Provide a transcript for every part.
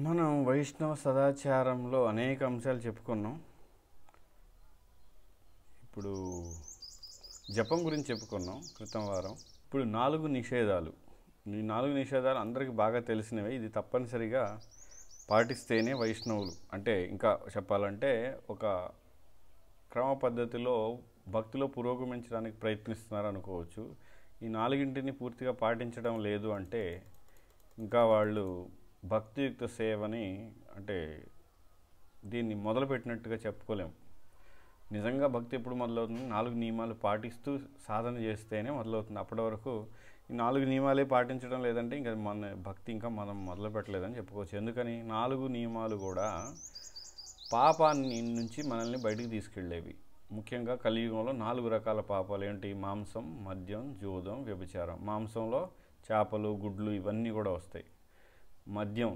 మనం వైష్ణవ సదాచారంలో అనేక అంశాలు చెప్పుకున్నాం. ఇప్పుడు జపం గురించి చెప్పుకున్నాం క్రితం వారం. ఇప్పుడు 4 నిషేధాలు. ఈ 4 నిషేధాలు అందరికీ బాగా తెలిసినవే. ఇది తప్పనిసరిగా పాటిస్తేనే వైష్ణవులు అంటే ఇంకా చెప్పాలంటే ఒక క్రమ పద్ధతిలో భక్తిలో పురోగమించడానికి ప్రయత్నిస్తున్నారు అనుకోవచ్చు. ఈ 4ంటిని పూర్తిగా పాటించడం లేదు అంటే ఇంకా వాళ్ళు భక్తియుక్త సేవని అంటే దీన్ని మొదలుపెట్టినట్టుగా చెప్పుకోలేం. నిజంగా భక్తి ఎప్పుడు మొదలవుతుంది? 4 నియమాలు పాటిస్తూ సాధన చేస్తేనే మొదలవుతుంది. అప్పటి వరకు ఈ 4 నియమాలే పాటించడం లేదంటే ఇంకా మన భక్తి ఇంకా మనం మొదలు పెట్టలేదని చెప్పుకోవచ్చు. ఎందుకని 4 నియమాలు కూడా పాపాన్ని నుంచి మనల్ని బయటికి తీసుకెళ్ళేవి. ముఖ్యంగా కలియుగంలో 4 రకాల పాపాలు ఏంటి? మాంసం, మద్యం, జూదం, వ్యభిచారం. మాంసంలో చేపలు, గుడ్లు ఇవన్నీ కూడా వస్తాయి. మద్యం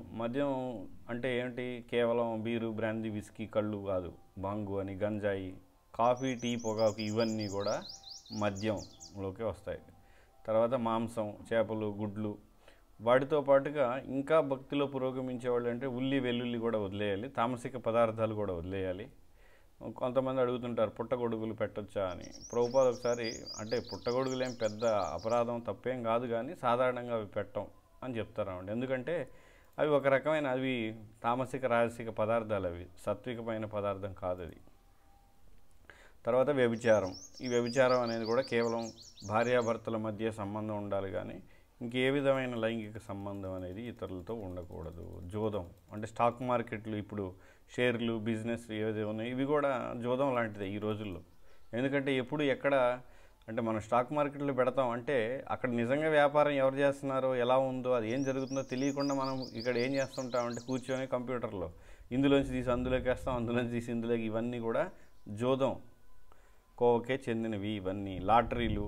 అంటే ఏంటి? కేవలం బీరు, బ్రాందీ, విస్కీ, కళ్ళు కాదు, బాంగు అని, గంజాయి, కాఫీ, టీ, పొగాకు ఇవన్నీ కూడా మద్యంలోకి వస్తాయి. తర్వాత మాంసం, చేపలు, గుడ్లు. వాటితో పాటుగా ఇంకా భక్తిలో పురోగమించేవాళ్ళు అంటే ఉల్లి, వెల్లుల్లి కూడా వదిలేయాలి, తామసిక పదార్థాలు కూడా వదిలేయాలి. కొంతమంది అడుగుతుంటారు పుట్టగొడుగులు పెట్టొచ్చా అని. ప్రభుపాద ఒకసారి అంటే పుట్టగొడుగులు ఏం పెద్ద అపరాధం తప్పేం కాదు, కానీ సాధారణంగా అవి పెట్టం అని చెప్తారు. ఎందుకంటే అవి ఒక రకమైన అవి తామసిక రాజసిక పదార్థాలు, అవి సాత్వికమైన పదార్థం కాదు అది. తర్వాత వ్యభిచారం. ఈ వ్యభిచారం అనేది కూడా కేవలం భార్యాభర్తల మధ్య సంబంధం ఉండాలి, కానీ ఇంకే విధమైన లైంగిక సంబంధం అనేది ఇతరులతో ఉండకూడదు. జూదం అంటే స్టాక్ మార్కెట్లు, ఇప్పుడు షేర్లు, బిజినెస్ ఏవైతే ఉన్నాయో ఇవి కూడా జూదం లాంటిదే ఈ రోజుల్లో. ఎందుకంటే ఎప్పుడు ఎక్కడ అంటే మనం స్టాక్ మార్కెట్లో పెడతాం అంటే అక్కడ నిజంగా వ్యాపారం ఎవరు చేస్తున్నారో, ఎలా ఉందో, అది ఏం జరుగుతుందో తెలియకుండా మనం ఇక్కడ ఏం చేస్తుంటామంటే కూర్చొని కంప్యూటర్లో ఇందులోంచి తీసి అందులోకి వేస్తాం, అందులోంచి తీసి ఇందులోకి. ఇవన్నీ కూడా జూదం కోవకే చెందినవి ఇవన్నీ. లాటరీలు.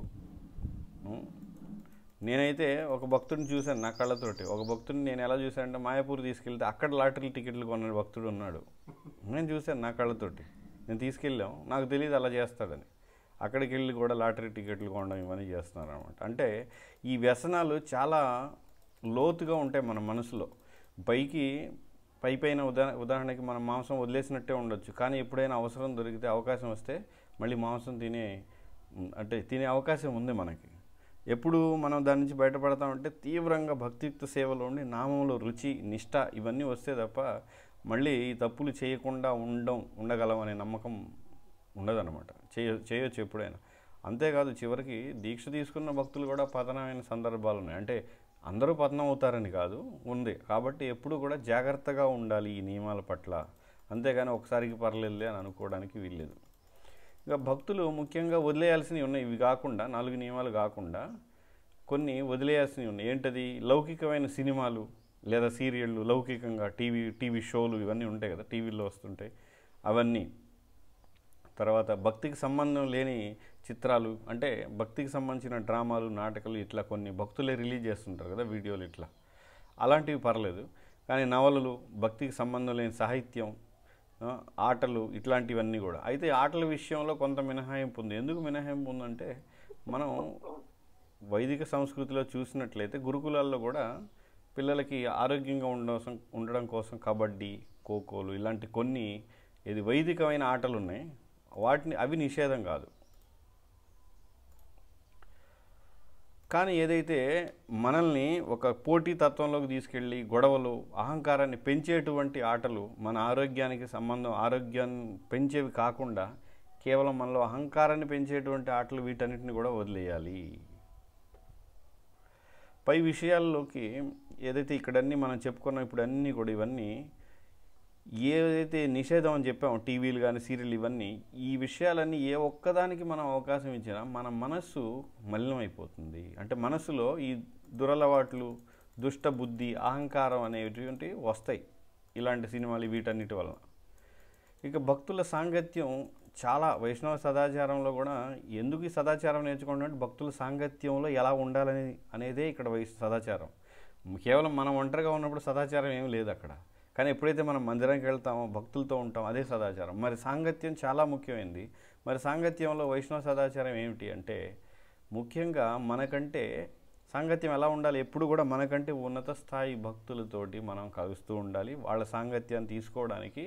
నేనైతే ఒక భక్తుడిని చూశాను నా కళ్ళతోటి. ఒక భక్తుడిని నేను ఎలా చూశానంటే మాయాపూర్ తీసుకెళ్తే అక్కడ లాటరీ టికెట్లు కొన్న భక్తుడు ఉన్నాడు. నేను చూశాను నా కళ్ళతోటి. నేను తీసుకెళ్ళాం, నాకు తెలియదు అలా చేస్తాడని. అక్కడికి వెళ్ళి కూడా లాటరీ టికెట్లు కొనడం ఇవన్నీ చేస్తున్నారు అనమాట. అంటే ఈ వ్యసనాలు చాలా లోతుగా ఉంటాయి మన మనసులో. పైన ఉదాహరణకి మనం మాంసం వదిలేసినట్టే ఉండొచ్చు, కానీ ఎప్పుడైనా అవసరం దొరికితే, అవకాశం వస్తే మళ్ళీ మాంసం తినే అవకాశం ఉంది మనకి. ఎప్పుడు మనం దాని నుంచి బయటపడతామంటే తీవ్రంగా భక్తియుక్త సేవలో ఉండి నామంలో రుచి, నిష్ఠ ఇవన్నీ వస్తే తప్ప మళ్ళీ ఈ తప్పులు చేయకుండా ఉండగలం అనే నమ్మకం ఉండదన్నమాట. చేయొచ్చు ఎప్పుడైనా. అంతేకాదు చివరికి దీక్ష తీసుకున్న భక్తులు కూడా పతనమైన సందర్భాలు ఉన్నాయి. అంటే అందరూ పతనం అవుతారని కాదు, ఉంది. కాబట్టి ఎప్పుడు కూడా జాగ్రత్తగా ఉండాలి ఈ నియమాల పట్ల. అంతేగాని ఒకసారికి పర్లేదులే అని అనుకోవడానికి వీల్లేదు. ఇక భక్తులు ముఖ్యంగా వదిలేయాల్సినవి ఉన్నాయి. ఇవి కాకుండా 4 నియమాలు కాకుండా కొన్ని వదిలేయాల్సినవి ఉన్నాయి. ఏంటది? లౌకికమైన సినిమాలు లేదా సీరియళ్ళు, లౌకికంగా టీవీ షోలు ఇవన్నీ ఉంటాయి కదా, టీవీలో వస్తుంటాయి అవన్నీ. తర్వాత భక్తికి సంబంధం లేని చిత్రాలు, అంటే భక్తికి సంబంధించిన డ్రామాలు, నాటకాలు ఇట్లా కొన్ని భక్తులే రిలీజ్ చేస్తుంటారు కదా వీడియోలు, ఇట్లా అలాంటివి పర్లేదు. కానీ నవలలు, భక్తికి సంబంధం లేని సాహిత్యం, ఆటలు ఇట్లాంటివన్నీ కూడా. అయితే ఆటల విషయంలో కొంత మినహాయింపు ఉంది. ఎందుకు మినహాయింపు ఉందంటే మనం వైదిక సంస్కృతిలో చూసినట్లయితే గురుకులాల్లో కూడా పిల్లలకి ఆరోగ్యంగా ఉండడం కోసం కబడ్డీ, ఖోఖోలు ఇలాంటి కొన్ని వైదికమైన ఆటలు ఉన్నాయి. అవి నిషేధం కాదు. కానీ ఏదైతే మనల్ని ఒక పోటీ తత్వంలోకి తీసుకెళ్ళి గొడవలు, అహంకారాన్ని పెంచేటువంటి ఆటలు, మన ఆరోగ్యాన్ని పెంచేవి కాకుండా కేవలం మనలో అహంకారాన్ని పెంచేటువంటి ఆటలు, వీటన్నిటిని కూడా వదిలేయాలి. పై విషయాల్లోకి ఏదైతే ఇక్కడన్నీ మనం చెప్పుకున్నాం, ఇప్పుడు అన్నీ కూడా ఇవన్నీ ఏదైతే నిషేధం అని చెప్పాము, టీవీలు కానీ సీరియల్ ఇవన్నీ, ఈ విషయాలన్నీ ఏ ఒక్కదానికి మనం అవకాశం ఇచ్చినా మన మనస్సు మలినమైపోతుంది. అంటే మనస్సులో ఈ దురలవాట్లు, దుష్ట బుద్ధి, అహంకారం అనేటువంటి వస్తాయి ఇలాంటి సినిమాలు వీటన్నిటి వలన. ఇక భక్తుల సాంగత్యం చాలా వైష్ణవ సదాచారంలో కూడా ఎందుకు ఈ సదాచారం నేర్చుకుంటే భక్తుల సాంగత్యంలో ఎలా ఉండాలని అనేదే ఇక్కడ సదాచారం. కేవలం మనం ఒంటరిగా ఉన్నప్పుడు సదాచారం ఏమీ లేదు అక్కడ. కానీ ఎప్పుడైతే మనం మందిరానికి వెళ్తామో, భక్తులతో ఉంటామో, అదే సదాచారం. మరి సాంగత్యం చాలా ముఖ్యమైనది. మరి సాంగత్యంలో వైష్ణవ సదాచారం ఏమిటి అంటే ముఖ్యంగా మనకంటే సాంగత్యం ఎలా ఉండాలి? ఎప్పుడు కూడా మనకంటే ఉన్నత స్థాయి భక్తులతోటి మనం కలుస్తూ ఉండాలి. వాళ్ళ సాంగత్యాన్ని తీసుకోవడానికి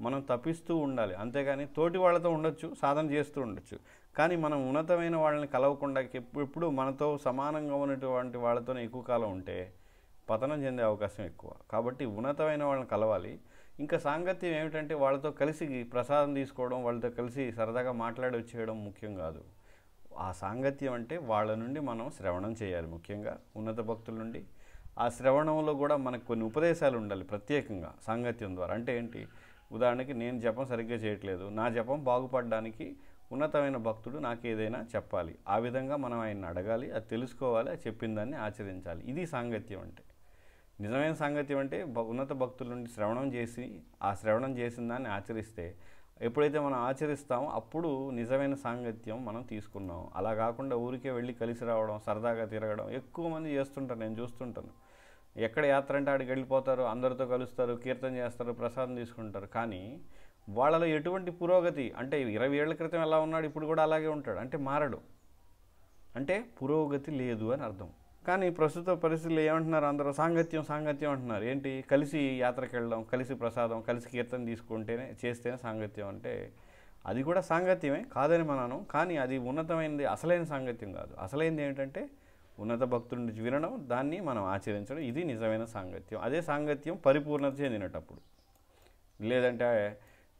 మనం తపిస్తూ ఉండాలి. అంతేగాని తోటి వాళ్ళతో ఉండొచ్చు, సాధన చేస్తూ ఉండొచ్చు. కానీ మనం ఉన్నతమైన వాళ్ళని కలవకుండా ఎప్పుడు మనతో సమానంగా ఉన్నటువంటి వాళ్ళతోనే ఎక్కువ కాలం ఉంటే పతనం చెందే అవకాశం ఎక్కువ. కాబట్టి ఉన్నతమైన వాళ్ళని కలవాలి. ఇంకా సాంగత్యం ఏమిటంటే వాళ్ళతో కలిసి ప్రసాదం తీసుకోవడం, వాళ్ళతో కలిసి సరదాగా మాట్లాడి వచ్చేయడం ముఖ్యం కాదు. ఆ సాంగత్యం అంటే వాళ్ళ నుండి మనం శ్రవణం చేయాలి. ముఖ్యంగా ఉన్నత భక్తుల నుండి ఆ శ్రవణంలో కూడా మనకు కొన్ని ఉపదేశాలు ఉండాలి ప్రత్యేకంగా సాంగత్యం ద్వారా. అంటే ఏంటి? ఉదాహరణకి నేను జపం సరిగ్గా చేయట్లేదు, నా జపం బాగుపడడానికి ఉన్నతమైన భక్తుడు నాకు ఏదైనా చెప్పాలి. ఆ విధంగా మనం ఆయన్ని అడగాలి, అది తెలుసుకోవాలి, అది చెప్పిన దాన్ని ఆచరించాలి. ఇది సాంగత్యం అంటే. నిజమైన సాంగత్యం అంటే ఉన్నత భక్తుల నుండి శ్రవణం చేసి ఆ శ్రవణం చేసిన దాన్ని ఆచరిస్తే, ఎప్పుడైతే మనం ఆచరిస్తామో అప్పుడు నిజమైన సాంగత్యం మనం తీసుకున్నాం. అలా కాకుండా ఊరికే వెళ్ళి కలిసి రావడం, సరదాగా తిరగడం ఎక్కువ మంది చేస్తుంటారు, నేను చూస్తుంటాను. ఎక్కడ యాత్ర అంటే ఆడికి వెళ్ళిపోతారు, అందరితో కలుస్తారు, కీర్తన చేస్తారు, ప్రసాదం తీసుకుంటారు. కానీ వాళ్ళలో ఎటువంటి పురోగతి అంటే 20 ఏళ్ల క్రితం ఎలా ఉన్నాడు ఇప్పుడు కూడా అలాగే ఉంటాడు అంటే మారడు. అంటే పురోగతి లేదు అని అర్థం. కానీ ప్రస్తుత పరిస్థితులు ఏమంటున్నారు? అందరూ సాంగత్యం సాంగత్యం అంటున్నారు. ఏంటి? కలిసి యాత్రకు వెళ్ళడం, కలిసి ప్రసాదం, కలిసి కీర్తన తీసుకుంటేనే చేస్తేనే సాంగత్యం అంటే అది కూడా సాంగత్యమే కాదని మనను. కానీ అది ఉన్నతమైనది, అసలైన సాంగత్యం కాదు. అసలైనది ఏంటంటే ఉన్నత భక్తుల నుంచి వినడం, దాన్ని మనం ఆచరించడం. ఇది నిజమైన సాంగత్యం. అదే సాంగత్యం పరిపూర్ణత చెందినటప్పుడు. లేదంటే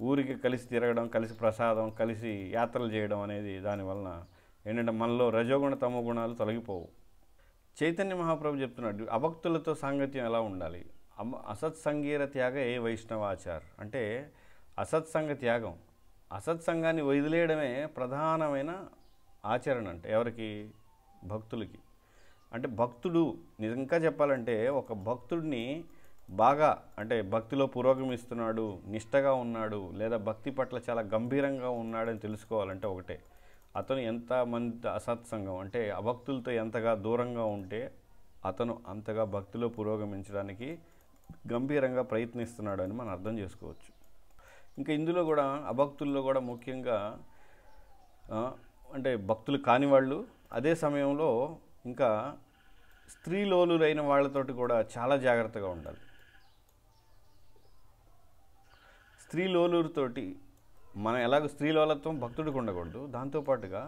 ఊరికి కలిసి తిరగడం, కలిసి ప్రసాదం, కలిసి యాత్రలు చేయడం అనేది దానివలన ఏంటంటే మనలో రజోగుణ తమో గుణాలు తొలగిపోవు. చైతన్య మహాప్రభు చెప్తున్నాడు అభక్తులతో సాంగత్యం ఎలా ఉండాలి. అసత్సంగీర త్యాగ ఏ వైష్ణవాచార్ అంటే అసత్సంగ త్యాగం, అసత్సంగాన్ని వదిలేయడమే ప్రధానమైన ఆచరణ. అంటే ఎవరికి? భక్తులకి. అంటే భక్తుడు నిజంగా చెప్పాలంటే ఒక భక్తుడిని బాగా అంటే భక్తిలో పురోగమిస్తున్నాడు, నిష్టగా ఉన్నాడు, లేదా భక్తి పట్ల చాలా గంభీరంగా ఉన్నాడని తెలుసుకోవాలంటే ఒకటే, అతను ఎంతమంది అసత్సంగం అంటే అభక్తులతో ఎంతగా దూరంగా ఉంటే అతను అంతగా భక్తిలో పురోగమించడానికి గంభీరంగా ప్రయత్నిస్తున్నాడు అని మనం అర్థం చేసుకోవచ్చు. ఇంకా ఇందులో కూడా అభక్తుల్లో కూడా ముఖ్యంగా అంటే భక్తులు కాని వాళ్ళు, అదే సమయంలో ఇంకా స్త్రీలోలురైన వాళ్ళతోటి కూడా చాలా జాగ్రత్తగా ఉండాలి. స్త్రీలోలుతోటి మనం ఎలాగో స్త్రీలోలత్వం భక్తుడికి ఉండకూడదు, దాంతోపాటుగా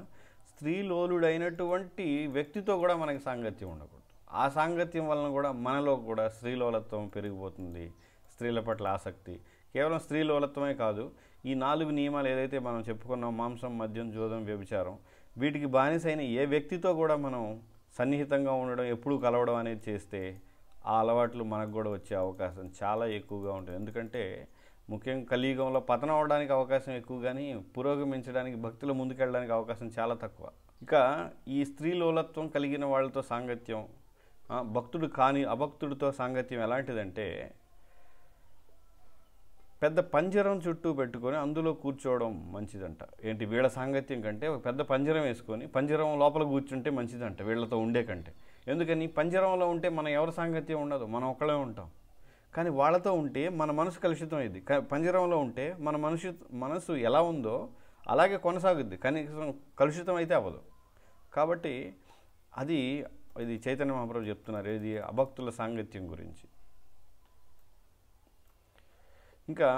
స్త్రీలోలుడైనటువంటి వ్యక్తితో కూడా మనకి సాంగత్యం ఉండకూడదు. ఆ సాంగత్యం వలన కూడా మనలో కూడా స్త్రీలోలత్వం పెరిగిపోతుంది, స్త్రీల పట్ల ఆసక్తి. కేవలం స్త్రీలోలత్వమే కాదు, ఈ 4 నియమాలు ఏదైతే మనం చెప్పుకున్నాం, మాంసం, మద్యం, జూదం, వ్యభిచారం, వీటికి బానిసైన ఏ వ్యక్తితో కూడా మనం సన్నిహితంగా ఉండడం, ఎప్పుడూ కలవడం అనేది చేస్తే ఆ అలవాట్లు మనకు కూడా వచ్చే అవకాశం చాలా ఎక్కువగా ఉంటుంది. ఎందుకంటే ముఖ్యంగా కలియుగంలో పతనం అవడానికి అవకాశం ఎక్కువ, కానీ పురోగమించడానికి, భక్తులు ముందుకెళ్ళడానికి అవకాశం చాలా తక్కువ. ఇక ఈ స్త్రీలోలత్వం కలిగిన వాళ్ళతో సాంగత్యం, భక్తుడు కాని అభక్తుడితో సాంగత్యం ఎలాంటిదంటే పెద్ద పంజరం చుట్టూ పెట్టుకొని అందులో కూర్చోవడం మంచిదంట. ఏంటి? వీళ్ళ సాంగత్యం కంటే ఒక పెద్ద పంజరం వేసుకొని పంజరం లోపల కూర్చుంటే మంచిదంట వీళ్ళతో ఉండే కంటే. ఎందుకని? పంజరంలో ఉంటే మన ఎవరి సాంగత్యం ఉండదు, మనం ఒక్కడే ఉంటాం. కానీ వాళ్ళతో ఉంటే మన మనసు కలుషితం అయింది. పంజరంలో ఉంటే మన మనసు ఎలా ఉందో అలాగే కొనసాగుద్ది, కనీసం కలుషితం అయితే అవ్వదు. కాబట్టి ఇది చైతన్య మహాప్రభు చెప్తున్నారు, ఇది అభక్తుల సాంగత్యం గురించి. ఇంకా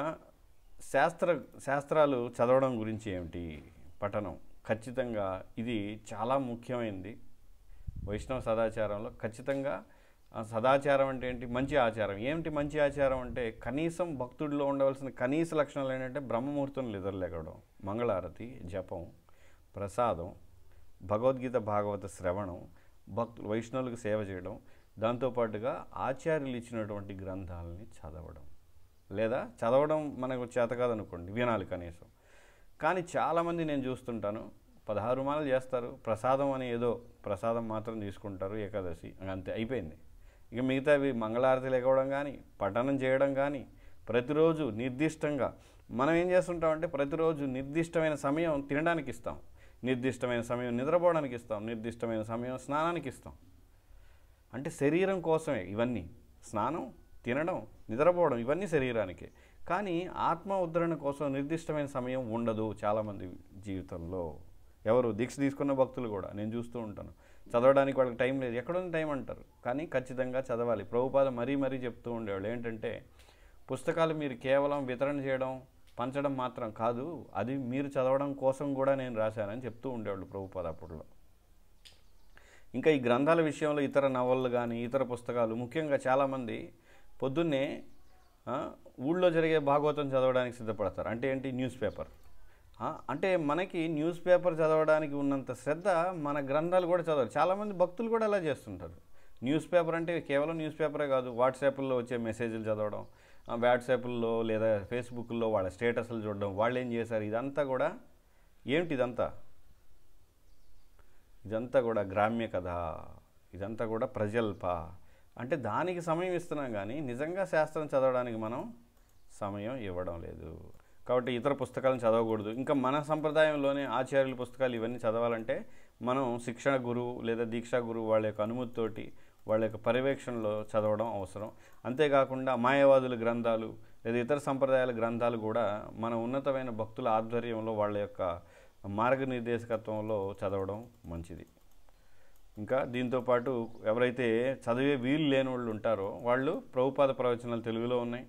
శాస్త్రాలు చదవడం గురించి ఏమిటి? పఠనం ఖచ్చితంగా ఇది చాలా ముఖ్యమైనది వైష్ణవ సదాచారంలో. ఖచ్చితంగా సదాచారం అంటే ఏంటి? మంచి ఆచారం. ఏమిటి మంచి ఆచారం అంటే కనీసం భక్తుడిలో ఉండవలసిన కనీస లక్షణాలు ఏంటంటే బ్రహ్మముహూర్తం నిద్రలేగడం, మంగళారతి, జపం, ప్రసాదం, భగవద్గీత భాగవత శ్రవణం, వైష్ణవులకు సేవ చేయడం, దాంతోపాటుగా ఆచార్యులు ఇచ్చినటువంటి గ్రంథాలని చదవడం. లేదా చదవడం మనకు చేత కాదనుకోండి, వినాలి కనీసం. కానీ చాలామంది నేను చూస్తుంటాను 16 మాలలు చేస్తారు, ప్రసాదం అని ఏదో ప్రసాదం మాత్రం తీసుకుంటారు, ఏకాదశి అంతే అయిపోయింది. ఇక మిగతావి మంగళారతి లేకపోవడం కానీ, పఠనం చేయడం కానీ, ప్రతిరోజు నిర్దిష్టంగా మనం ఏం చేస్తుంటామంటే ప్రతిరోజు నిర్దిష్టమైన సమయం తినడానికి ఇస్తాం, నిర్దిష్టమైన సమయం నిద్రపోవడానికి ఇస్తాం, నిర్దిష్టమైన సమయం స్నానానికి ఇస్తాం. అంటే శరీరం కోసమే ఇవన్నీ. స్నానం, తినడం, నిద్రపోవడం ఇవన్నీ శరీరానికి. కానీ ఆత్మ ఉద్ధరణ కోసం నిర్దిష్టమైన సమయం ఉండదు చాలామంది జీవితంలో. ఎవరు దీక్ష తీసుకున్న భక్తులు కూడా నేను చూస్తూ ఉంటాను. చదవడానికి వాళ్ళకి టైం లేదు. ఎక్కడుంది టైం అంటారు. కానీ ఖచ్చితంగా చదవాలి. ప్రభుపాద మరీ చెప్తూ ఉండేవాళ్ళు ఏంటంటే, పుస్తకాలు మీరు కేవలం వితరణ చేయడం, పంచడం మాత్రం కాదు, అది మీరు చదవడం కోసం కూడా నేను రాశానని చెప్తూ ఉండేవాళ్ళు ప్రభుపాద అప్పట్లో. ఇంకా ఈ గ్రంథాల విషయంలో ఇతర నవళ్ళు కానీ ఇతర పుస్తకాలు, ముఖ్యంగా చాలామంది పొద్దున్నే ఊళ్ళో జరిగే భాగవతం చదవడానికి సిద్ధపడతారు. అంటే ఏంటి? News paper. అంటే మనకి న్యూస్ పేపర్ చదవడానికి ఉన్నంత శ్రద్ధ మన గ్రంథాలు కూడా చదవాలి. చాలామంది భక్తులు కూడా అలా చేస్తుంటారు. న్యూస్ పేపర్ అంటే కేవలం న్యూస్ పేపరే కాదు, వాట్సాప్లో వచ్చే మెసేజ్లు చదవడం, వాట్సాప్లో లేదా ఫేస్బుక్లో వాళ్ళ స్టేటస్లు చూడడం, వాళ్ళు ఏం చేశారు, ఇదంతా కూడా ఏమిటి? ఇదంతా కూడా గ్రామ్య కథ, ఇదంతా కూడా ప్రజల్ప. అంటే దానికి సమయం ఇస్తున్నాం కానీ నిజంగా శాస్త్రం చదవడానికి మనం సమయం ఇవ్వడం లేదు. కాబట్టి ఇతర పుస్తకాలను చదవకూడదు. ఇంకా మన సంప్రదాయంలోనే ఆచార్యుల పుస్తకాలు ఇవన్నీ చదవాలంటే మనం శిక్షణ గురువు లేదా దీక్షా గురువు వాళ్ళ యొక్క అనుమతితోటి, వాళ్ళ యొక్క పర్యవేక్షణలో చదవడం అవసరం. అంతేకాకుండా మాయావాదుల గ్రంథాలు లేదా ఇతర సంప్రదాయాల గ్రంథాలు కూడా మన ఉన్నతమైన భక్తుల ఆధ్వర్యంలో వాళ్ళ యొక్క మార్గనిర్దేశకత్వంలో చదవడం మంచిది. ఇంకా దీంతోపాటు ఎవరైతే చదివే వీలు లేని వాళ్ళు ఉంటారో వాళ్ళు ప్రభుపాద ప్రవచనాలు తెలుగులో ఉన్నాయి.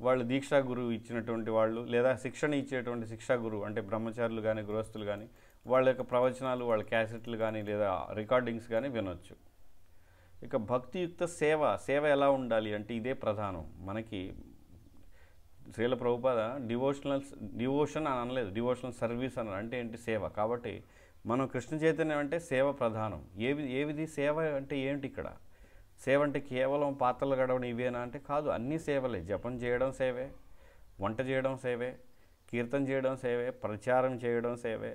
వాళ్ళు దీక్షా గురువు ఇచ్చినటువంటి వాళ్ళు లేదా శిక్షణ ఇచ్చేటువంటి శిక్షా గురువు అంటే బ్రహ్మచారులు కానీ గృహస్థులు కానీ వాళ్ళ యొక్క ప్రవచనాలు, వాళ్ళ క్యాసెట్లు కానీ లేదా రికార్డింగ్స్ కానీ వినొచ్చు. ఇక భక్తియుక్త సేవ ఎలా ఉండాలి అంటే ఇదే ప్రధానం. మనకి శ్రీల ప్రభుపాద డివోషన్ అని అనలేదు, డివోషనల్ సర్వీస్ అన్నారు. అంటే ఏంటి? సేవ. కాబట్టి మనం కృష్ణ చైతన్యం అంటే సేవ ప్రధానం. ఏవిది సేవ అంటే ఏంటి? ఇక్కడ సేవ అంటే కేవలం పాత్రలు గడవడం ఇవేనా అంటే కాదు, అన్నీ సేవలే. జపం చేయడం సేవే, వంట చేయడం సేవే, కీర్తన చేయడం సేవే, ప్రచారం చేయడం సేవే.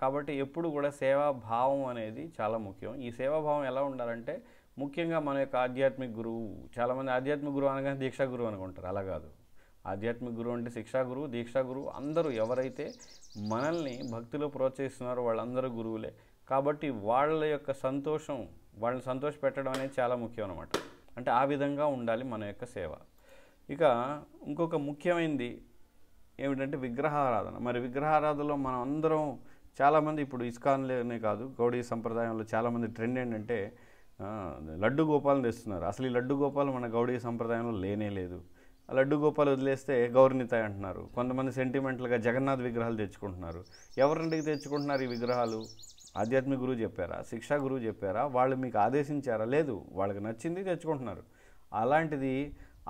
కాబట్టి ఎప్పుడు కూడా సేవాభావం అనేది చాలా ముఖ్యం. ఈ సేవాభావం ఎలా ఉండాలంటే ముఖ్యంగా మన యొక్క ఆధ్యాత్మిక గురువు, చాలామంది ఆధ్యాత్మిక గురువు అనగానే దీక్షా గురువు అనుకుంటారు. అలా కాదు. ఆధ్యాత్మిక గురువు అంటే శిక్షా గురువు, దీక్షా గురువు, అందరూ ఎవరైతే మనల్ని భక్తిలో ప్రోత్సహిస్తున్నారో వాళ్ళందరూ గురువులే. కాబట్టి వాళ్ళ యొక్క వాళ్ళని సంతోషపెట్టడం అనేది చాలా ముఖ్యం అన్నమాట. అంటే ఆ విధంగా ఉండాలి మన యొక్క సేవ. ఇక ఇంకొక ముఖ్యమైనది ఏమిటంటే విగ్రహారాధన. మరి విగ్రహారాధనలో మనం అందరం చాలామంది ఇప్పుడు ఇస్కాన్లోనే కాదు, గౌడీ సంప్రదాయంలో చాలామంది ట్రెండ్ ఏంటంటే లడ్డు గోపాలను తెస్తున్నారు. అసలు ఈ లడ్డు గోపాలు మన గౌడీ సంప్రదాయంలో లేనే లేదు. ఆ లడ్డు గోపాలు వదిలేస్తే గౌరనితాయి అంటున్నారు. కొంతమంది సెంటిమెంటల్గా జగన్నాథ్ విగ్రహాలు తెచ్చుకుంటున్నారు. ఎవరింటికి తెచ్చుకుంటున్నారు ఈ విగ్రహాలు? ఆధ్యాత్మిక గురువు చెప్పారా? శిక్షా గురువు చెప్పారా? వాళ్ళు మీకు ఆదేశించారా? లేదు, వాళ్ళకి నచ్చింది తెచ్చుకుంటున్నారు. అలాంటిది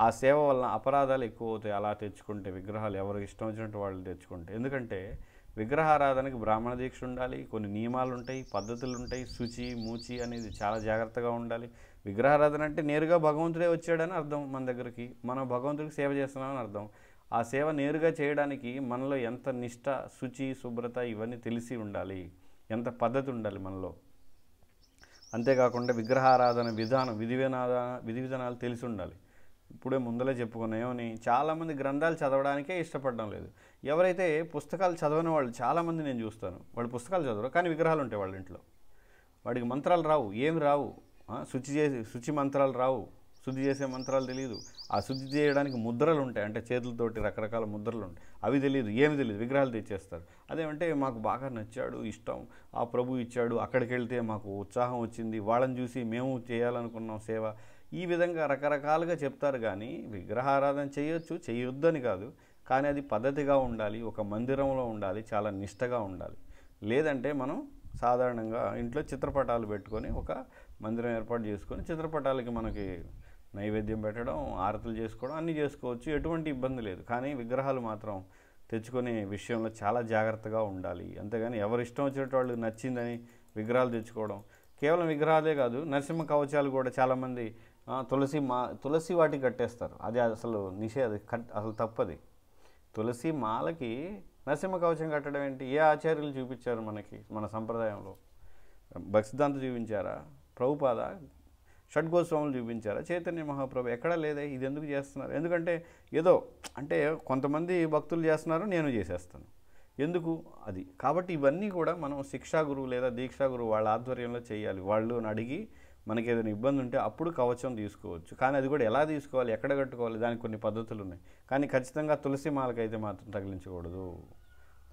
ఆ సేవ వలన అపరాధాలు ఎక్కువ అవుతాయి అలా తెచ్చుకుంటే, విగ్రహాలు ఎవరికి ఇష్టం వచ్చినట్టు వాళ్ళు తెచ్చుకుంటే. ఎందుకంటే విగ్రహారాధనకి బ్రాహ్మణ దీక్ష ఉండాలి, కొన్ని నియమాలు ఉంటాయి, పద్ధతులు ఉంటాయి, శుచి మూచి అనేది చాలా జాగ్రత్తగా ఉండాలి. విగ్రహారాధన అంటే నేరుగా భగవంతుడే వచ్చాడని అర్థం. మన దగ్గరికి మనం భగవంతుడికి సేవ చేస్తున్నామని అర్థం. ఆ సేవ నేరుగా చేయడానికి మనలో ఎంత నిష్ఠ, శుచి, శుభ్రత ఇవన్నీ తెలిసి ఉండాలి, ఎంత పద్ధతి ఉండాలి మనలో. అంతేకాకుండా విగ్రహారాధన విధి విధానాలు తెలిసి ఉండాలి. ఇప్పుడే ముందలే చెప్పుకున్నాం ఏమని, చాలామంది గ్రంథాలు చదవడానికే ఇష్టపడడం లేదు. ఎవరైతే పుస్తకాలు చదవని వాళ్ళు చాలామంది నేను చూస్తాను, వాళ్ళు పుస్తకాలు చదవరు కానీ విగ్రహాలు ఉంటాయి వాళ్ళ ఇంట్లో. వాడికి మంత్రాలు రావు, ఏమి రావు, శుచి మంత్రాలు రావు, శుద్ధి చేసే మంత్రాలు తెలియదు. ఆ శుద్ధి చేయడానికి ముద్రలు ఉంటాయి, అంటే చేతులతోటి రకరకాల ముద్రలు ఉంటాయి, అవి తెలియదు, ఏమి తెలియదు, విగ్రహాలు తెచ్చేస్తారు. అదేమంటే మాకు బాగా నచ్చాడు, ఇష్టం, ఆ ప్రభు ఇచ్చాడు, అక్కడికి వెళ్తే మాకు ఉత్సాహం వచ్చింది, వాళ్ళని చూసి మేము చేయాలనుకున్నాం సేవ, ఈ విధంగా రకరకాలుగా చెప్తారు. కానీ విగ్రహారాధన చేయొచ్చు, చేయొద్దని కాదు, కానీ అది పద్ధతిగా ఉండాలి, ఒక మందిరంలో ఉండాలి, చాలా నిష్టగా ఉండాలి. లేదంటే మనం సాధారణంగా ఇంట్లో చిత్రపటాలు పెట్టుకొని ఒక మందిరం ఏర్పాటు చేసుకొని చిత్రపటాలకి మనకి నైవేద్యం పెట్టడం, ఆరతులు చేసుకోవడం అన్నీ చేసుకోవచ్చు, ఎటువంటి ఇబ్బంది లేదు. కానీ విగ్రహాలు మాత్రం తెచ్చుకునే విషయంలో చాలా జాగ్రత్తగా ఉండాలి. అంతేగాని ఎవరు ఇష్టం వచ్చినట్టు వాళ్ళు నచ్చిందని విగ్రహాలు తెచ్చుకోవడం. కేవలం విగ్రహాలే కాదు, నరసింహ కవచాలు కూడా చాలామంది తులసి వాటికి కట్టేస్తారు. అది అసలు అసలు తప్పది. తులసి మాలకి నరసింహ కవచం కట్టడం ఏంటి? ఏ ఆచార్యులు చూపించారు మనకి? మన సంప్రదాయంలో భక్తిదాంత చూపించారా? ప్రభుపాద, షడ్గోస్వాములు చూపించారా? చైతన్య మహాప్రభు ఎక్కడా లేదే. ఇది ఎందుకు చేస్తున్నారు? ఎందుకంటే ఏదో అంటే కొంతమంది భక్తులు చేస్తున్నారు, నేను చేసేస్తాను, ఎందుకు అది. కాబట్టి ఇవన్నీ కూడా మనం శిక్షా గురువు లేదా దీక్షా గురువు వాళ్ళ ఆధ్వర్యంలో చేయాలి. వాళ్ళు అడిగి మనకి ఏదైనా ఇబ్బంది ఉంటే అప్పుడు కవచం తీసుకోవచ్చు. కానీ అది కూడా ఎలా తీసుకోవాలి, ఎక్కడ కట్టుకోవాలి, దానికి కొన్ని పద్ధతులు ఉన్నాయి. కానీ ఖచ్చితంగా తులసి మాలకైతే మాత్రం తగిలించకూడదు.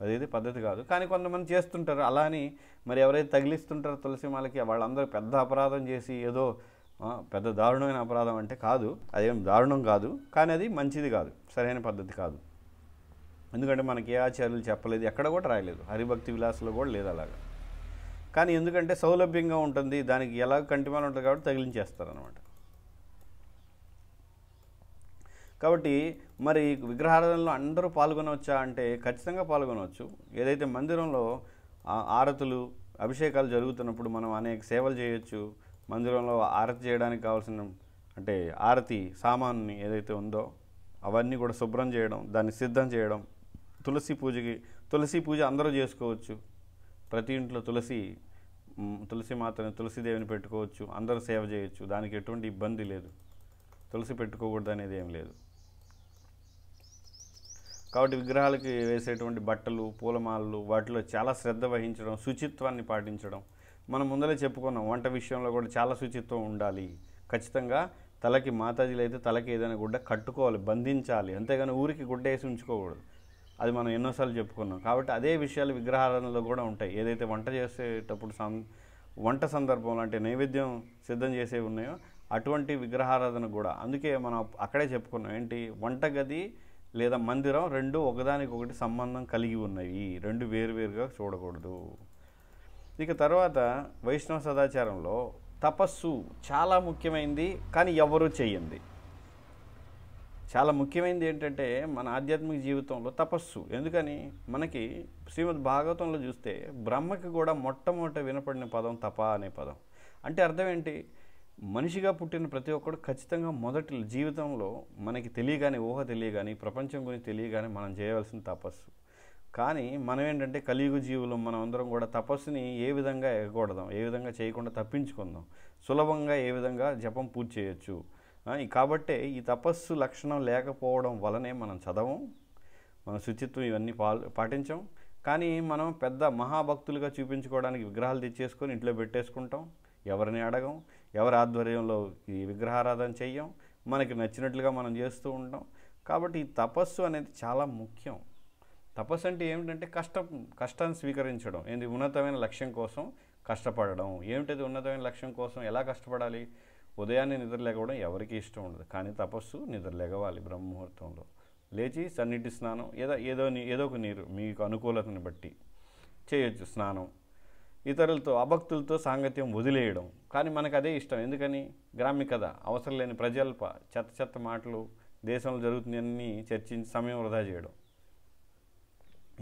అదైతే పద్ధతి కాదు. కానీ కొంతమంది చేస్తుంటారు. అలా అని మరి ఎవరైతే తగిలిస్తుంటారో తులసి మాలకి వాళ్ళందరూ పెద్ద అపరాధం చేసి ఏదో పెద్ద దారుణమైన అపరాధం అంటే కాదు, అదేం దారుణం కాదు, కానీ అది మంచిది కాదు, సరైన పద్ధతి కాదు. ఎందుకంటే మనకి ఏ ఆచార్యులు చెప్పలేదు, ఎక్కడ కూడా రాయలేదు, హరిభక్తి విలాసంలో కూడా లేదు అలాగా. కానీ ఎందుకంటే సౌలభ్యంగా ఉంటుంది, దానికి ఎలా కంటిమాల ఉంటుంది కాబట్టి తగిలించేస్తారనమాట. కాబట్టి మరి విగ్రహారాధనలో అందరూ పాల్గొనవచ్చా అంటే ఖచ్చితంగా పాల్గొనవచ్చు. ఏదైతే మందిరంలో ఆరతులు అభిషేకాలు జరుగుతున్నప్పుడు మనం అనేక సేవలు చేయొచ్చు. మందిరంలో ఆరతి చేయడానికి కావాల్సిన అంటే ఆరతి సామాన్ని ఏదైతే ఉందో అవన్నీ కూడా శుభ్రం చేయడం, దాన్ని సిద్ధం చేయడం. తులసి పూజ అందరూ చేసుకోవచ్చు. ప్రతి ఇంట్లో తులసి మాతని తులసిదేవిని పెట్టుకోవచ్చు, అందరూ సేవ చేయొచ్చు, దానికి ఎటువంటి ఇబ్బంది లేదు. తులసి పెట్టుకోకూడదు అనేది ఏం లేదు. కాబట్టి విగ్రహాలకి వేసేటువంటి బట్టలు, పూలమాలలు వాటిలో చాలా శ్రద్ధ వహించడం, శుచిత్వాన్ని పాటించడం. మనం ముందరే చెప్పుకున్నాం, వంట విషయంలో కూడా చాలా శుచిత్వం ఉండాలి. ఖచ్చితంగా తలకి మాతాజీలు అయితే తలకి ఏదైనా గుడ్డ కట్టుకోవాలి, బంధించాలి, అంతేగాని ఊరికి గుడ్డ వేసి ఉంచుకోకూడదు. అది మనం ఎన్నోసార్లు చెప్పుకున్నాం. కాబట్టి అదే విషయాలు విగ్రహారాధనలో కూడా ఉంటాయి. ఏదైతే వంట చేసేటప్పుడు వంట సందర్భంలో అంటే నైవేద్యం సిద్ధం చేసేవి ఉన్నాయో అటువంటి విగ్రహారాధన కూడా. అందుకే మనం అక్కడే చెప్పుకున్నాం, ఏంటి, వంటగది లేదా మందిరం రెండు ఒకదానికొకటి సంబంధం కలిగి ఉన్నాయి, రెండు వేరువేరుగా చూడకూడదు. ఇక తర్వాత వైష్ణవ సదాచారంలో తపస్సు చాలా ముఖ్యమైనది, కానీ ఎవరూ చెయ్యండి. చాలా ముఖ్యమైనది ఏంటంటే మన ఆధ్యాత్మిక జీవితంలో తపస్సు. ఎందుకని మనకి శ్రీమద్ భాగవతంలో చూస్తే బ్రహ్మకి కూడా మొట్టమొదట వినపడిన పదం తప అనే పదం. అంటే అర్థం ఏంటి, మనిషిగా పుట్టిన ప్రతి ఒక్కడు ఖచ్చితంగా మొదటి జీవితంలో మనకి తెలియగానే, ఊహ తెలియగానే, ప్రపంచం గురించి తెలియగానే మనం చేయవలసిన తపస్సు. కానీ మనం ఏంటంటే కలియుగ జీవులు మనం అందరం కూడా తపస్సుని ఏ విధంగా ఎగకూడదాం, ఏ విధంగా చేయకుండా తప్పించుకుందాం, సులభంగా ఏ విధంగా జపం పూర్తి చేయొచ్చు. కాబట్టే ఈ తపస్సు లక్షణం లేకపోవడం వలనే మనం చదవం, మన శుచిత్వం ఇవన్నీ పాటించాం. కానీ మనం పెద్ద మహాభక్తులుగా చూపించుకోవడానికి విగ్రహాలు తెచ్చేసుకొని ఇంట్లో పెట్టేసుకుంటాం, ఎవరిని అడగం, ఎవరి ఆధ్వర్యంలో ఈ విగ్రహారాధన చెయ్యం, మనకి నచ్చినట్లుగా మనం చేస్తూ ఉంటాం. కాబట్టి ఈ తపస్సు అనేది చాలా ముఖ్యం. తపస్సు అంటే ఏమిటంటే కష్టాన్ని స్వీకరించడం, ఏంటి, ఉన్నతమైన లక్ష్యం కోసం కష్టపడడం. ఏమిటది ఉన్నతమైన లక్ష్యం కోసం ఎలా కష్టపడాలి? ఉదయాన్నే నిద్ర లేకపోవడం ఎవరికి ఇష్టం ఉండదు, కానీ తపస్సు నిద్ర లేగవాలి. బ్రహ్మముహూర్తంలో లేచి సన్నిటి స్నానం, ఏదో ఒక నీరు మీకు అనుకూలతని బట్టి చేయొచ్చు స్నానం. ఇతరులతో అభక్తులతో సాంగత్యం వదిలేయడం, కానీ మనకు అదే ఇష్టం. ఎందుకని? గ్రామ్య కథ, అవసరం లేని ప్రజల్ప చెత్త మాటలు, దేశంలో జరుగుతుందన్నీ చర్చించి సమయం వృధా చేయడం.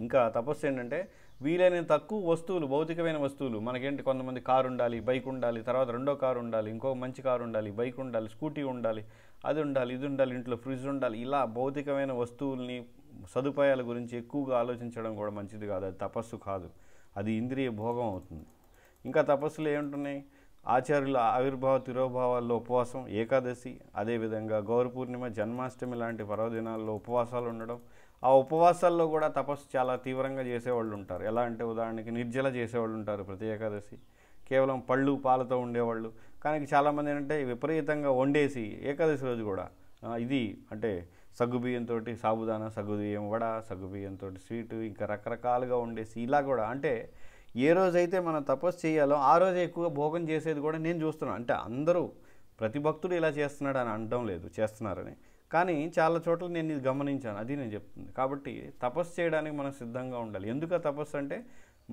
ఇంకా తపస్సు ఏంటంటే వీలైన తక్కువ వస్తువులు, భౌతికమైన వస్తువులు. మనకేంటి, కొంతమంది కారు ఉండాలి, బైక్ ఉండాలి, తర్వాత రెండో కారు ఉండాలి, ఇంకో మంచి కారు ఉండాలి, బైక్ ఉండాలి, స్కూటీ ఉండాలి, అది ఉండాలి, ఇది ఉండాలి, ఇంట్లో ఫ్రిడ్జ్ ఉండాలి. ఇలా భౌతికమైన వస్తువుల్ని, సదుపాయాల గురించి ఎక్కువగా ఆలోచించడం కూడా మంచిది కాదు. అది తపస్సు కాదు, అది ఇంద్రియ భోగం అవుతుంది. ఇంకా తపస్సులు ఏముంటున్నాయి? ఆచార్యుల ఆవిర్భావ తిరోభావాల్లో ఉపవాసం, ఏకాదశి, అదేవిధంగా గౌర పూర్ణిమ, జన్మాష్టమి లాంటి పర్వదినాల్లో ఉపవాసాలు ఉండడం. ఆ ఉపవాసాల్లో కూడా తపస్సు చాలా తీవ్రంగా చేసేవాళ్ళు ఉంటారు. ఎలా అంటే ఉదాహరణకి నిర్జల చేసేవాళ్ళు ఉంటారు ప్రతి ఏకాదశి, కేవలం పళ్ళు పాలతో ఉండేవాళ్ళు. కానీ చాలామంది ఏంటంటే విపరీతంగా వండేసి ఏకాదశి రోజు కూడా ఇది అంటే సగ్గుబియ్యంతో సాబుదానా, సగ్గుబియ్యం వడ, సగ్గుబియ్యంతో స్వీటు, ఇంకా రకరకాలుగా వండేసి ఇలా కూడా. అంటే ఏ రోజైతే మనం తపస్సు చేయాలో ఆ రోజే ఎక్కువగా భోగం చేసేది కూడా నేను చూస్తున్నాను. అంటే అందరూ ప్రతి భక్తుడు ఇలా చేస్తున్నాడు అని అనడం లేదు, చేస్తున్నారని. కానీ చాలా చోట్ల నేను ఇది గమనించాను, అది నేను చెప్తుంది. కాబట్టి తపస్సు చేయడానికి మనం సిద్ధంగా ఉండాలి. ఎందుకు తపస్సు అంటే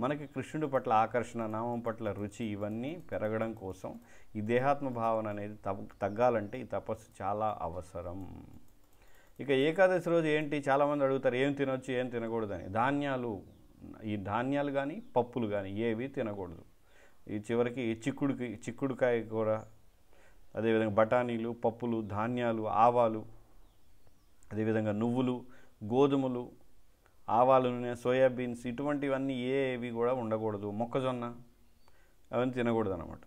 మనకి కృష్ణుడి పట్ల ఆకర్షణ, నామం పట్ల రుచి, ఇవన్నీ పెరగడం కోసం. ఈ దేహాత్మ భావన అనేది తగ్గాలంటే ఈ తపస్సు చాలా అవసరం. ఇక ఏకాదశి రోజు ఏంటి, చాలామంది అడుగుతారు ఏం తినొచ్చు ఏం తినకూడదని. ఈ ధాన్యాలు కానీ పప్పులు కానీ ఏవి తినకూడదు. ఈ చివరికి చిక్కుడుకాయ కూర, అదేవిధంగా బఠానీలు, పప్పులు, ధాన్యాలు, ఆవాలు, అదేవిధంగా నువ్వులు, గోధుమలు, ఆవాల నూనె, సోయాబీన్స్, ఇటువంటివన్నీ ఏవి కూడా ఉండకూడదు. మొక్కజొన్న అవన్నీ తినకూడదు అన్నమాట.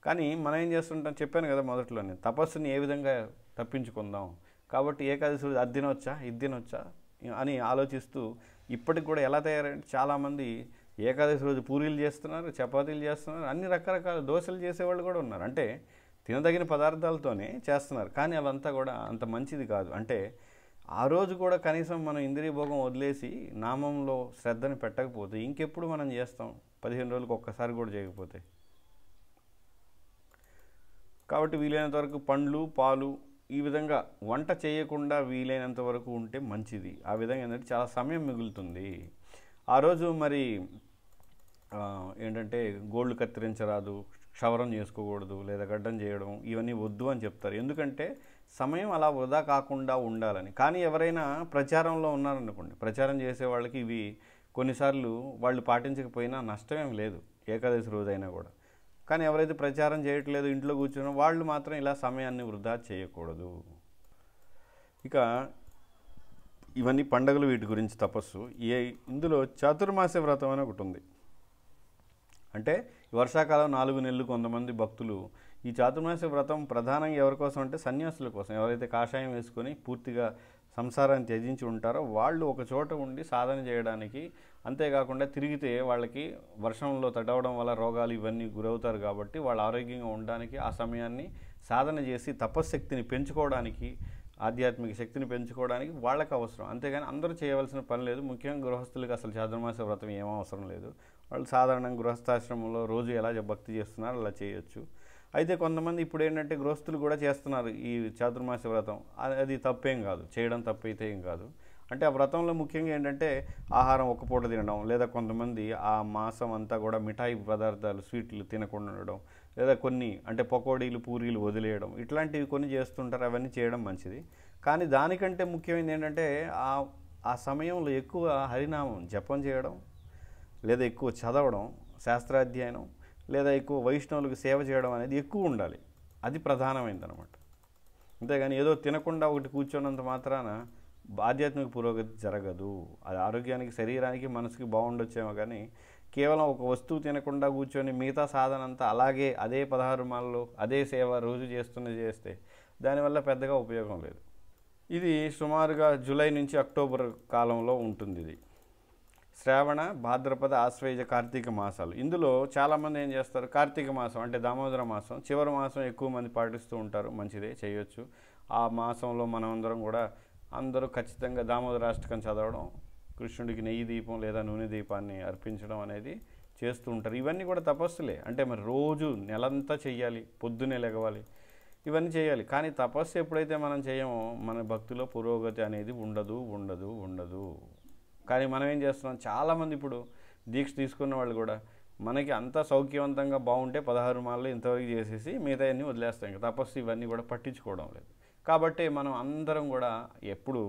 కానీ మనం ఏం చేస్తుంటాం, చెప్పాను కదా మొదట్లోనే, తపస్సుని ఏ విధంగా తప్పించుకుందాం. కాబట్టి ఏకాదశి రోజు అది తినొచ్చా, ఇది తినొచ్చా అని ఆలోచిస్తూ ఇప్పటికి కూడా ఎలా తయారంటే చాలామంది ఏకాదశి రోజు పూరీలు చేస్తున్నారు, చపాతీలు చేస్తున్నారు, అన్ని రకరకాల దోశలు చేసేవాళ్ళు కూడా ఉన్నారు. అంటే తినదగిన పదార్థాలతోనే చేస్తున్నారు, కానీ అవంతా కూడా అంత మంచిది కాదు. అంటే ఆ రోజు కూడా కనీసం మనం ఇంద్రియ భోగం వదిలేసి నామంలో శ్రద్ధని పెట్టకపోతే ఇంకెప్పుడు మనం చేస్తాం? 15 రోజులకు ఒక్కసారి కూడా చేయకపోతే. కాబట్టి వీలైనంత వరకు పండ్లు, పాలు, ఈ విధంగా వంట చేయకుండా వీలైనంత వరకు ఉంటే మంచిది. ఆ విధంగా ఏంటంటే చాలా సమయం మిగులుతుంది. ఆ రోజు మరి ఏంటంటే గోళ్ళు కత్తిరించరాదు, క్షవరం చేసుకోకూడదు, లేదా గడ్డం చేయడం ఇవన్నీ వద్దు అని చెప్తారు. ఎందుకంటే సమయం అలా వృధా కాకుండా ఉండాలని. కానీ ఎవరైనా ప్రచారంలో ఉన్నారనుకోండి, ప్రచారం చేసే వాళ్ళకి ఇవి కొన్నిసార్లు వాళ్ళు పాటించకపోయినా నష్టమేం లేదు, ఏకాదశి రోజైనా కూడా. కానీ ఎవరైతే ప్రచారం చేయట్లేదు, ఇంట్లో కూర్చున్న వాళ్ళు మాత్రం ఇలా సమయాన్ని వృధా చేయకూడదు. ఇక ఇవన్నీ పండుగలు, వీటి గురించి తపస్సు. ఇందులో చాతుర్మాస వ్రతం అని ఒకటి ఉంది. అంటే వర్షాకాలం 4 నెలలు కొంతమంది భక్తులు ఈ చాతుర్మాస వ్రతం ప్రధానంగా ఎవరి కోసం అంటే సన్యాసుల కోసం. ఎవరైతే కాషాయం వేసుకొని పూర్తిగా సంసారాన్ని త్యజించి ఉంటారో వాళ్ళు ఒక చోట ఉండి సాధన చేయడానికి, అంతేకాకుండా తిరిగితే వాళ్ళకి వర్షంలో తడవడం వల్ల రోగాలు ఇవన్నీ గురవుతారు. కాబట్టి వాళ్ళు ఆరోగ్యంగా ఉండడానికి ఆ సమయాన్ని సాధన చేసి తపశ్శక్తిని పెంచుకోవడానికి, ఆధ్యాత్మిక శక్తిని పెంచుకోవడానికి వాళ్ళకి అవసరం. అంతేగాని అందరూ చేయవలసిన పని లేదు. ముఖ్యంగా గృహస్థులకు అసలు చాతుర్మాస వ్రతం ఏమీ అవసరం లేదు. వాళ్ళు సాధారణంగా గృహస్థాశ్రమంలో రోజు ఎలా భక్తి చేస్తున్నారో అలా చేయొచ్చు. అయితే కొంతమంది ఇప్పుడు ఏంటంటే గృహస్థులు కూడా చేస్తున్నారు ఈ చాతుర్మాస వ్రతం. అది తప్పేం కాదు, చేయడం తప్పైతే ఏం కాదు. అంటే ఆ వ్రతంలో ముఖ్యంగా ఏంటంటే ఆహారం ఒక్క పూట తినడం, లేదా కొంతమంది ఆ మాసం అంతా కూడా మిఠాయి పదార్థాలు, స్వీట్లు తినకుండా ఉండడం, లేదా కొన్ని అంటే పకోడీలు, పూరీలు వదిలేయడం, ఇట్లాంటివి కొన్ని చేస్తుంటారు. అవన్నీ చేయడం మంచిది. కానీ దానికంటే ముఖ్యమైనది ఏంటంటే ఆ సమయంలో ఎక్కువ హరినామం జపం చేయడం, లేదా ఎక్కువ చదవడం, శాస్త్రాధ్యయనం, లేదా ఎక్కువ వైష్ణవులకు సేవ చేయడం అనేది ఎక్కువ ఉండాలి. అది ప్రధానమైనది అనమాట. అంతేగాని ఏదో తినకుండా ఒకటి కూర్చోనంత మాత్రాన ఆధ్యాత్మిక పురోగతి జరగదు. అది ఆరోగ్యానికి, శరీరానికి, మనసుకి బాగుండొచ్చేమో కానీ కేవలం ఒక వస్తువు తినకుండా కూర్చొని మిగతా సాధన అంతా అలాగే అదే 16 మాలలో అదే సేవ రోజు చేస్తే దానివల్ల పెద్దగా ఉపయోగం లేదు. ఇది సుమారుగా జూలై నుంచి అక్టోబర్ కాలంలో ఉంటుంది. ఇది శ్రావణ, భాద్రపద, ఆశ్వయుజ, కార్తీక మాసాలు. ఇందులో చాలామంది ఏం చేస్తారు, కార్తీక మాసం అంటే దామోదర మాసం చివరి మాసం ఎక్కువ మంది పాటిస్తూ ఉంటారు. మంచిదే, చేయొచ్చు. ఆ మాసంలో మనమందరం కూడా అందరూ ఖచ్చితంగా దామోదరాష్టకం చదవడం, కృష్ణుడికి నెయ్యి దీపం లేదా నూనె దీపాన్ని అర్పించడం అనేది చేస్తూ ఉంటారు. ఇవన్నీ కూడా తపస్సులే. అంటే మరి రోజు నెలంతా చెయ్యాలి, పొద్దునే లెగవాలి, ఇవన్నీ చేయాలి. కానీ తపస్సు ఎప్పుడైతే మనం చేయమో మన భక్తిలో పురోగతి అనేది ఉండదు. కానీ మనం ఏం చేస్తున్నాం, చాలామంది ఇప్పుడు దీక్ష తీసుకున్న వాళ్ళు కూడా మనకి అంతా సౌఖ్యవంతంగా బాగుంటే 16 మాలలో ఇంతవరకు చేసేసి మిగతా అన్నీ వదిలేస్తాం. ఇంకా తపస్సు ఇవన్నీ కూడా పట్టించుకోవడం లేదు. కాబట్టి మనం అందరం కూడా ఎప్పుడు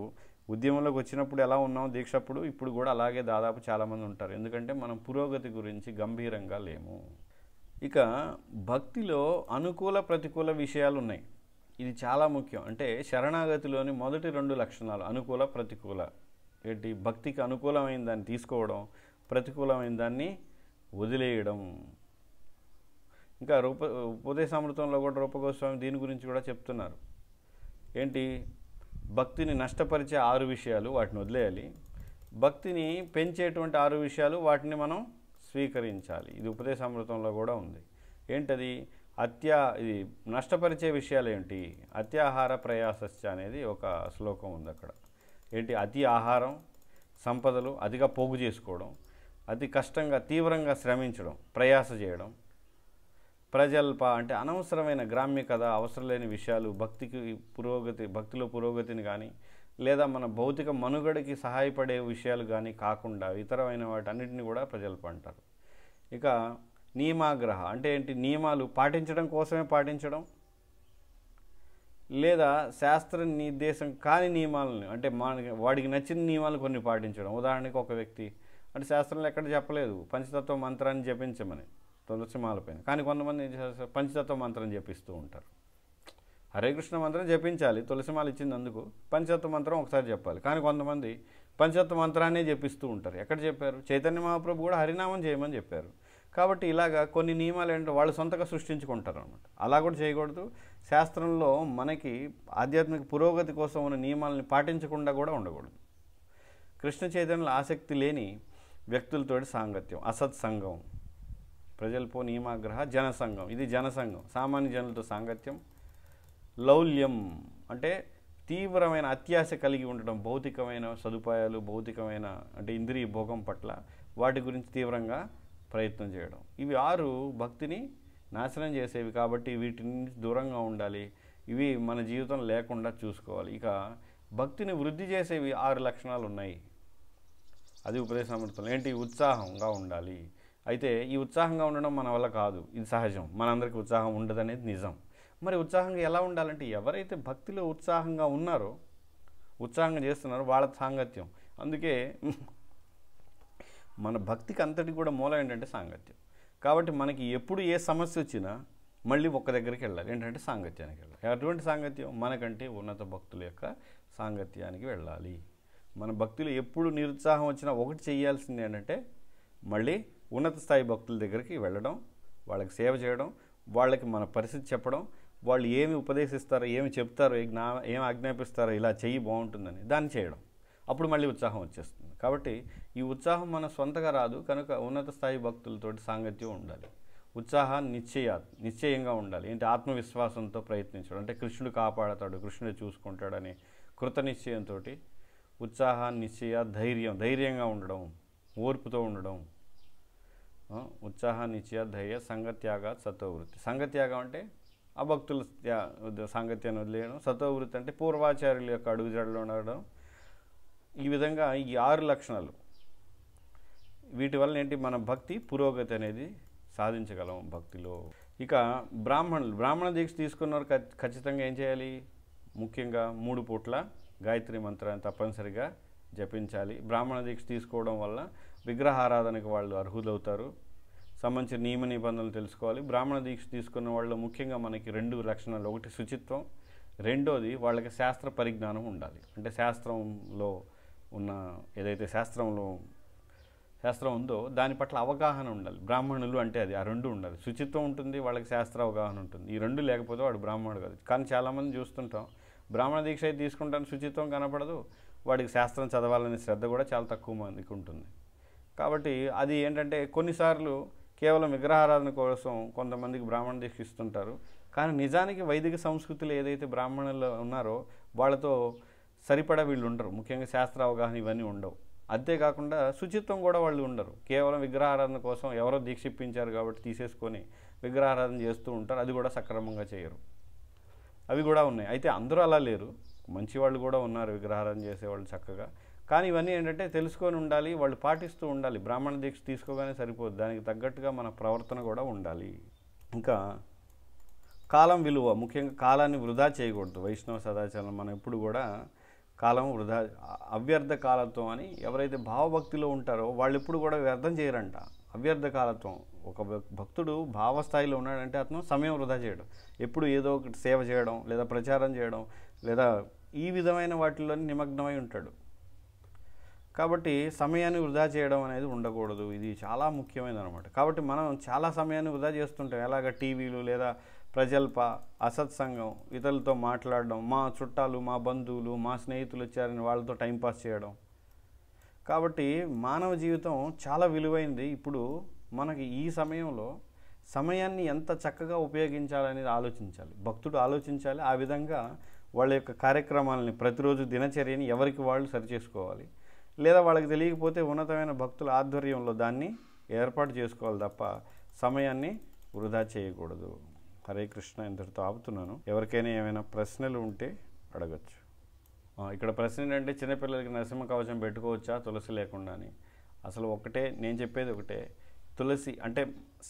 ఉద్యమంలోకి వచ్చినప్పుడు ఎలా ఉన్నాం దీక్షప్పుడు, ఇప్పుడు కూడా అలాగే దాదాపు చాలామంది ఉంటారు. ఎందుకంటే మనం పురోగతి గురించి గంభీరంగా లేము. ఇక భక్తిలో అనుకూల, ప్రతికూల విషయాలు ఉన్నాయి. ఇది చాలా ముఖ్యం. అంటే శరణాగతిలోని మొదటి 2 లక్షణాలు అనుకూల, ప్రతికూల. ఏంటి, భక్తికి అనుకూలమైన దాన్ని తీసుకోవడం, ప్రతికూలమైన దాన్ని వదిలేయడం. ఇంకా ఉపదేశామృతంలో కూడా రూపగోస్వామి దీని గురించి కూడా చెప్తున్నారు. ఏంటి, భక్తిని నష్టపరిచే 6 విషయాలు, వాటిని వదిలేయాలి. భక్తిని పెంచేటువంటి 6 విషయాలు, వాటిని మనం స్వీకరించాలి. ఇది ఉపదేశామృతంలో కూడా ఉంది. ఏంటది, ఇది నష్టపరిచే విషయాలు ఏంటి, అత్యాహార ప్రయాసశ్చ అనేది ఒక శ్లోకం ఉంది అక్కడ. ఏంటి, అతి ఆహారం, సంపదలు అతిగా పోగు చేసుకోవడం, అతి కష్టంగా తీవ్రంగా శ్రమించడం, ప్రయాస చేయడం, ప్రజల్ప అంటే అనవసరమైన గ్రామ్య కథ, అవసరం లేని విషయాలు, భక్తిలో పురోగతిని కానీ లేదా మన భౌతిక మనుగడకి సహాయపడే విషయాలు కానీ కాకుండా ఇతరమైన వాటన్నిటిని కూడా ప్రజల్ప అంటారు. ఇక నియమాగ్రహ అంటే ఏంటి, నియమాలు పాటించడం కోసమే పాటించడం, లేదా శాస్త్ర నిర్దేశం కాని నియమాలను అంటే వాడికి నచ్చిన నియమాలు కొన్ని పాటించడం. ఉదాహరణకి ఒక వ్యక్తి అంటే శాస్త్రంలో ఎక్కడ చెప్పలేదు పంచతత్వ మంత్రాన్ని జపించమని తులసిమాలపైన, కానీ కొంతమంది పంచతత్వ మంత్రం జపిస్తూ ఉంటారు. హరే కృష్ణ మంత్రం జపించాలి, తులసిమాల ఇచ్చింది అందుకు, పంచతత్వ మంత్రం ఒకసారి చెప్పాలి. కానీ కొంతమంది పంచతత్వ మంత్రాన్నే జపిస్తూ ఉంటారు. ఎక్కడ చెప్పారు, చైతన్య మహాప్రభు కూడా హరినామం చేయమని చెప్పారు. కాబట్టి ఇలాగా కొన్ని నియమాలు ఏంటో వాళ్ళు సొంతగా సృష్టించుకుంటారు అనమాట. అలా కూడా చేయకూడదు. శాస్త్రంలో మనకి ఆధ్యాత్మిక పురోగతి కోసం ఉన్న నియమాలని పాటించకుండా కూడా ఉండకూడదు. కృష్ణ చైతన్యంలో ఆసక్తి లేని వ్యక్తులతోటి సాంగత్యం, అసత్సంగం, ప్రజల్పో నియమాగ్రహ, జనసంఘం, ఇది జనసంఘం, సామాన్య జనులతో సాంగత్యం. లౌల్యం అంటే తీవ్రమైన అత్యాశ కలిగి ఉండడం, భౌతికమైన సదుపాయాలు, భౌతికమైన అంటే ఇంద్రియ భోగం పట్ల వాటి గురించి తీవ్రంగా ప్రయత్నం చేయడం. ఇవి 6 భక్తిని నాశనం చేసేవి కాబట్టి వీటి నుంచి దూరంగా ఉండాలి. ఇవి మన జీవితం లేకుండా చూసుకోవాలి. ఇక భక్తిని వృద్ధి చేసేవి 6 లక్షణాలు ఉన్నాయి. అది ఉపదేశామృతంలో ఏంటి? ఉత్సాహంగా ఉండాలి. అయితే ఈ ఉత్సాహంగా ఉండడం మన వల్ల కాదు, ఇది సహజం. మనందరికీ ఉత్సాహం ఉండదనేది నిజం. మరి ఉత్సాహంగా ఎలా ఉండాలంటే ఎవరైతే భక్తిలో ఉత్సాహంగా ఉన్నారో, ఉత్సాహంగా చేస్తున్నారో వాళ్ళ సాంగత్యం. అందుకే మన భక్తికి అంతటి కూడా మూలం ఏంటంటే సాంగత్యం. కాబట్టి మనకి ఎప్పుడు ఏ సమస్య వచ్చినా మళ్ళీ ఒక్క దగ్గరికి వెళ్ళాలి, ఏంటంటే సాంగత్యానికి వెళ్ళాలి. అటువంటి సాంగత్యం మనకంటే ఉన్నత భక్తుల యొక్క సాంగత్యానికి వెళ్ళాలి. మన భక్తులు ఎప్పుడు నిరుత్సాహం వచ్చినా ఒకటి చేయాల్సింది ఏంటంటే మళ్ళీ ఉన్నత స్థాయి భక్తుల దగ్గరికి వెళ్ళడం, వాళ్ళకి సేవ చేయడం, వాళ్ళకి మన పరిస్థితి చెప్పడం, వాళ్ళు ఏమి ఉపదేశిస్తారో, ఏమి చెప్తారో, ఏమి ఆజ్ఞాపిస్తారో, ఇలా చెయ్యి బాగుంటుందని దాన్ని చేయడం. అప్పుడు మళ్ళీ ఉత్సాహం వచ్చేస్తుంది. కాబట్టి ఈ ఉత్సాహం మన సొంతగా రాదు కనుక ఉన్నత స్థాయి భక్తులతోటి సాంగత్యం ఉండాలి. ఉత్సాహం నిశ్చయంగా ఉండాలి. ఏంటి? ఆత్మవిశ్వాసంతో ప్రయత్నించడం, అంటే కృష్ణుడు కాపాడతాడు, కృష్ణుడు చూసుకుంటాడని కృత నిశ్చయంతో ధైర్యంగా ఉండడం, ఓర్పుతో ఉండడం. నిశ్చయ ధైర్య సంగత్యాగ సత్వవృత్తి. సంగత్యాగం అంటే అభక్తుల సాంగత్యాన్ని వదిలేయడం, సత్వవృత్తి అంటే పూర్వాచార్యుల యొక్క అడుగుజాడలో ఉండడం. ఈ విధంగా ఈ 6 లక్షణాలు, వీటి వల్ల ఏంటి? మన భక్తి పురోగతి అనేది సాధించగలం భక్తిలో. ఇక బ్రాహ్మణ దీక్ష తీసుకున్నవారు ఖచ్చితంగా ఏం చేయాలి? ముఖ్యంగా 3 పూట్ల గాయత్రి మంత్రాన్ని తప్పనిసరిగా జపించాలి. బ్రాహ్మణ దీక్ష తీసుకోవడం వల్ల విగ్రహారాధనకు వాళ్ళు అర్హులవుతారు. సంబంధించిన నియమ నిబంధనలు తెలుసుకోవాలి. బ్రాహ్మణ దీక్ష తీసుకున్న వాళ్ళు ముఖ్యంగా మనకి 2 లక్షణాలు, ఒకటి శుచిత్వం, రెండోది వాళ్ళకి శాస్త్ర పరిజ్ఞానం ఉండాలి. అంటే శాస్త్రంలో ఉన్న ఏదైతే శాస్త్రం ఉందో దాని పట్ల అవగాహన ఉండాలి. బ్రాహ్మణులు అంటే అది ఆ 2 ఉండాలి. శుచిత్వం ఉంటుంది, వాళ్ళకి శాస్త్ర అవగాహన ఉంటుంది. ఈ 2 లేకపోతే వాడు బ్రాహ్మణుడు కాదు. కానీ చాలామంది చూస్తుంటాం, బ్రాహ్మణ దీక్ష అయితే తీసుకుంటాను, శుచిత్వం కనపడదు, వాడికి శాస్త్రం చదవాలనే శ్రద్ధ కూడా చాలా తక్కువ మందికి ఉంటుంది. కాబట్టి అది ఏంటంటే కొన్నిసార్లు కేవలం విగ్రహారాధన కోసం కొంతమందికి బ్రాహ్మణ దీక్ష ఇస్తుంటారు. కానీ నిజానికి వైదిక సంస్కృతిలో ఏదైతే బ్రాహ్మణులు ఉన్నారో వాళ్ళతో సరిపడా వీళ్ళు ఉండరు. ముఖ్యంగా శాస్త్ర అవగాహన ఇవన్నీ ఉండవు. అంతేకాకుండా శుచిత్వం కూడా వాళ్ళు ఉండరు. కేవలం విగ్రహారాధన కోసం ఎవరో దీక్ష ఇప్పించారు కాబట్టి తీసేసుకొని విగ్రహారాధన చేస్తూ ఉంటారు. అది కూడా సక్రమంగా చేయరు. అవి కూడా ఉన్నాయి. అయితే అందరూ అలా లేరు, మంచి వాళ్ళు కూడా ఉన్నారు విగ్రహారాధన చేసేవాళ్ళు చక్కగా. కానీ ఇవన్నీ ఏంటంటే తెలుసుకొని ఉండాలి, వాళ్ళు పాటిస్తూ ఉండాలి. బ్రాహ్మణ దీక్ష తీసుకోగానే సరిపోదు, దానికి తగ్గట్టుగా మన ప్రవర్తన కూడా ఉండాలి. ఇంకా కాలం విలువ, ముఖ్యంగా కాలాన్ని వృధా చేయకూడదు. వైష్ణవ సదాచారం మనం ఎప్పుడు కూడా కాలం వృధా, అవ్యర్థ కాలత్వం అని ఎవరైతే భావభక్తిలో ఉంటారో వాళ్ళు ఎప్పుడు కూడా వ్యర్థం చేయరంట. అవ్యర్థ కాలత్వం, ఒక భక్తుడు భావస్థాయిలో ఉన్నాడంటే అతను సమయం వృధా చేయడం, ఎప్పుడు ఏదో ఒకటి సేవ చేయడం లేదా ప్రచారం చేయడం లేదా ఈ విధమైన వాటిలో నిమగ్నమై ఉంటాడు. కాబట్టి సమయాన్ని వృధా చేయడం అనేది ఉండకూడదు. ఇది చాలా ముఖ్యమైనది అనమాట. కాబట్టి మనం చాలా సమయాన్ని వృధా చేస్తుంటాం. ఎలాగ టీవీలు లేదా ప్రజల్ప, అసత్సంగం, ఇతరులతో మాట్లాడడం, మా చుట్టాలు, మా బంధువులు, మా స్నేహితులు వచ్చారని వాళ్ళతో టైంపాస్ చేయడం. కాబట్టి మానవ జీవితం చాలా విలువైంది. ఇప్పుడు మనకి ఈ సమయంలో సమయాన్ని ఎంత చక్కగా ఉపయోగించాలనేది ఆలోచించాలి, భక్తుడు ఆలోచించాలి. ఆ విధంగా వాళ్ళ యొక్క కార్యక్రమాలని ప్రతిరోజు దినచర్యని ఎవరికి వాళ్ళు సరిచేసుకోవాలి. లేదా వాళ్ళకి తెలియకపోతే ఉన్నతమైన భక్తుల ఆధ్వర్యంలో దాన్ని ఏర్పాటు చేసుకోవాలి తప్ప సమయాన్ని వృధా చేయకూడదు. హరే కృష్ణ. ఇంతటితో ఆపుతున్నాను. ఎవరికైనా ఏమైనా ప్రశ్నలు ఉంటే అడగచ్చు. ఇక్కడ ప్రశ్న ఏంటంటే చిన్నపిల్లలకి నరసింహ కవచం పెట్టుకోవచ్చా తులసి లేకుండా అని. అసలు ఒకటే నేను చెప్పేది, ఒకటే తులసి అంటే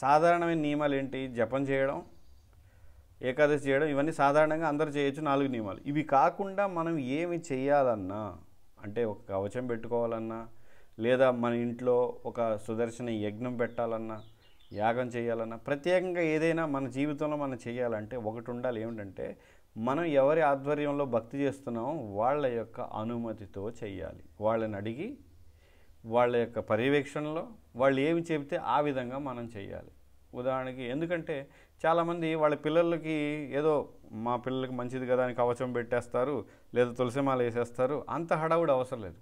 సాధారణమైన నియమాలు ఏంటి? జపం చేయడం, ఏకాదశి చేయడం, ఇవన్నీ సాధారణంగా అందరూ చేయొచ్చు, 4 నియమాలు. ఇవి కాకుండా మనం ఏమి చేయాలన్నా, అంటే ఒక కవచం పెట్టుకోవాలన్నా లేదా మన ఇంట్లో ఒక సుదర్శన యజ్ఞం పెట్టాలన్నా, యాగం చేయాలన్నా, ప్రత్యేకంగా ఏదైనా మన జీవితంలో మనం చేయాలంటే ఒకటి ఉండాలి. ఏమిటంటే మనం ఎవరి ఆధ్వర్యంలో భక్తి చేస్తున్నామో వాళ్ళ యొక్క అనుమతితో చేయాలి. వాళ్ళని అడిగి వాళ్ళ యొక్క పర్యవేక్షణలో వాళ్ళు ఏమి చెబితే ఆ విధంగా మనం చేయాలి. ఉదాహరణకి, ఎందుకంటే చాలామంది వాళ్ళ పిల్లలకి ఏదో మా పిల్లలకి మంచిది కదా అని కవచం పెట్టేస్తారు లేదా తులసిమాల వేసేస్తారు. అంత హడావుడి అవసరం లేదు.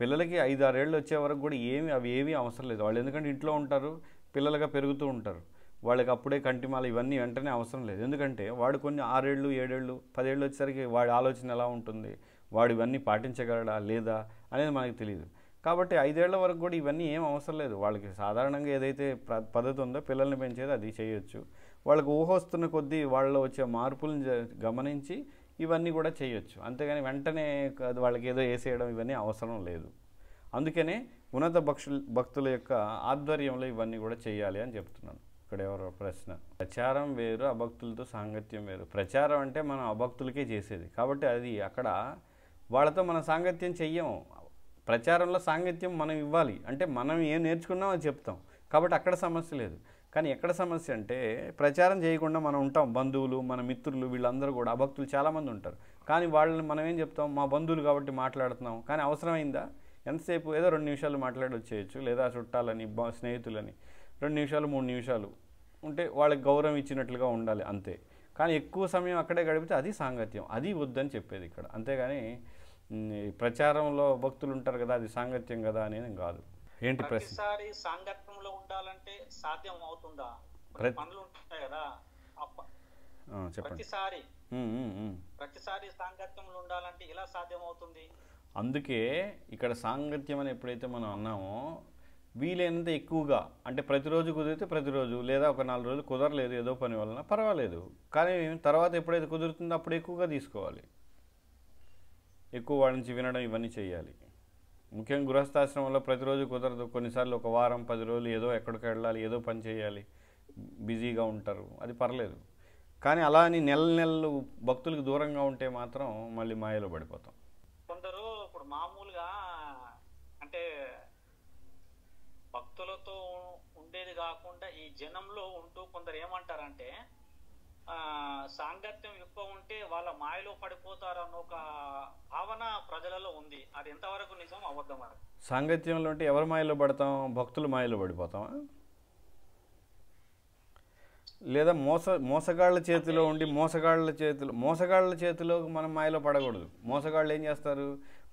పిల్లలకి 5-6 ఏళ్ళు వచ్చే వరకు కూడా అవి ఏమీ అవసరం లేదు. వాళ్ళు ఎందుకంటే ఇంట్లో ఉంటారు, పిల్లలుగా పెరుగుతూ ఉంటారు. వాళ్ళకి అప్పుడే కంటిమాల ఇవన్నీ వెంటనే అవసరం లేదు. ఎందుకంటే వాడు కొన్ని 6 ఏళ్ళు 7 ఏళ్ళు 10 ఏళ్ళు వచ్చేసరికి వాడి ఆలోచన ఎలా ఉంటుంది, వాడు ఇవన్నీ పాటించగలడా లేదా అనేది మనకు తెలియదు. కాబట్టి 5 ఏళ్ల వరకు కూడా ఇవన్నీ ఏం అవసరం లేదు. వాళ్ళకి సాధారణంగా ఏదైతే పద్ధతి ఉందో పిల్లల్ని పెంచేది అది చేయొచ్చు. వాళ్ళకి ఊహ వస్తున్న కొద్దీ వాళ్ళలో వచ్చే మార్పులను గమనించి ఇవన్నీ కూడా చేయొచ్చు. అంతేగాని వెంటనే వాళ్ళకి ఏదో వేసేయడం ఇవన్నీ అవసరం లేదు. అందుకనే ఉన్నత భక్తుల యొక్క ఆధ్వర్యంలో ఇవన్నీ కూడా చేయాలి అని చెప్తున్నాను. ఇక్కడ ఎవరో ప్రశ్న, ప్రచారం వేరు అభక్తులతో సాంగత్యం వేరు. ప్రచారం అంటే మనం అభక్తులకే చేసేది, కాబట్టి అది అక్కడ వాళ్ళతో మనం సాంగత్యం చెయ్యము. ప్రచారంలో సాంగత్యం మనం ఇవ్వాలి, అంటే మనం ఏం నేర్చుకున్నాం అది చెప్తాం, కాబట్టి అక్కడ సమస్య లేదు. కానీ ఎక్కడ సమస్య అంటే ప్రచారం చేయకుండా మనం ఉంటాం. బంధువులు, మన మిత్రులు, వీళ్ళందరూ కూడా అభక్తులు చాలామంది ఉంటారు. కానీ వాళ్ళని మనం ఏం చెప్తాం, మా బంధువులు కాబట్టి మాట్లాడుతున్నాం. కానీ అవసరమైందా? ఎంతసేపు ఏదో 2 నిమిషాలు మాట్లాడి వచ్చేయచ్చు, లేదా చుట్టాలని స్నేహితులని 2 నిమిషాలు 3 నిమిషాలు ఉంటే వాళ్ళకి గౌరవం ఇచ్చినట్లుగా ఉండాలి అంతే. కానీ ఎక్కువ సమయం అక్కడే గడిపితే అది సాంగత్యం, అది వద్దని చెప్పేది ఇక్కడ. అంతేగాని ప్రచారంలో భక్తులు ఉంటారు కదా అది సాంగత్యం కదా అనేది కాదు. ఏంటి ప్రశ్న? ప్రతిసారి సాంగత్యంలో ఉండాలంటే సాధ్యం అవుతుందా? పనులు ఉంటాయి కదా, చెప్పండి. ప్రతిసారి సాంగత్యంలో ఉండాలంటే ఎలా సాధ్యం అవుతుంది? అందుకే ఇక్కడ సాంగత్యం అని ఎప్పుడైతే మనం అన్నామో వీలైనంత ఎక్కువగా, అంటే ప్రతిరోజు కుదిరితే ప్రతిరోజు, లేదా ఒక 4 రోజులు కుదరలేదు ఏదో పని వలన పర్వాలేదు, కానీ తర్వాత ఎప్పుడైతే కుదురుతుందో అప్పుడు ఎక్కువగా తీసుకోవాలి. ఎక్కువ వాడి నుంచి వినడం ఇవన్నీ చేయాలి. ముఖ్యంగా గృహస్థాశ్రమంలో ప్రతిరోజు కుదరదు. కొన్నిసార్లు ఒక వారం 10 రోజులు ఏదో ఎక్కడికి వెళ్ళాలి, ఏదో పని చేయాలి, బిజీగా ఉంటారు, అది పర్లేదు. కానీ అలా అని నెలలు భక్తులకు దూరంగా ఉంటే మాత్రం మళ్ళీ మాయలో పడిపోతాం. కొందరు ఇప్పుడు మామూలుగా అంటే భక్తులతో ఉండేది కాకుండా ఈ జనంలో ఉంటూ కొందరు ఏమంటారంటే సాంగత్యం ఎక్కువ ఉంటే వాళ్ళ మాయలో పడిపోతారన్న ఒక భావన ప్రజలలో ఉంది. అది ఎంతవరకు నిజం అబద్ధం? సాంగత్యంలో ఉంటే ఎవరి మాయలో పడతాం? భక్తుల మాయలో పడిపోతామా? లేదా మోసగాళ్ళ చేతిలో ఉండి మోసగాళ్ళ చేతిలో మనం మాయలో పడకూడదు. మోసగాళ్ళు ఏం చేస్తారు,